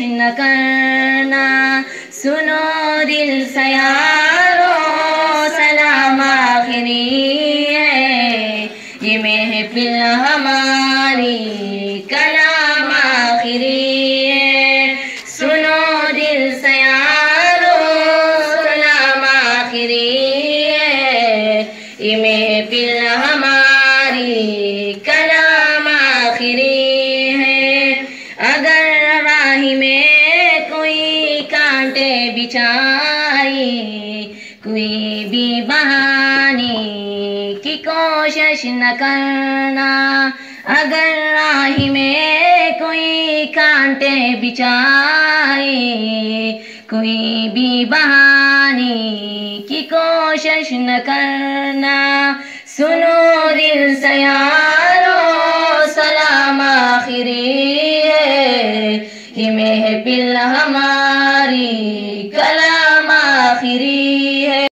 نہ کرنا، سنو دل سے یارو سلام آخری ہے، یہ محفل ہماری کلام آخری ہے، سنو دل سے یارو سلام آخری ہے، یہ محفل ہماری کلام آخری ہے۔ اگر راہ میں کوئی کانٹے بچھائی، کوئی بھی بہانے کی کوشش نہ کرنا، اگر راہ میں کوئی کانٹے بچھائی، کوئی بھی بہانے کی کوشش نہ کرنا، سنو دل سے یارو سلام آخری ہے، یہ محفل ہماری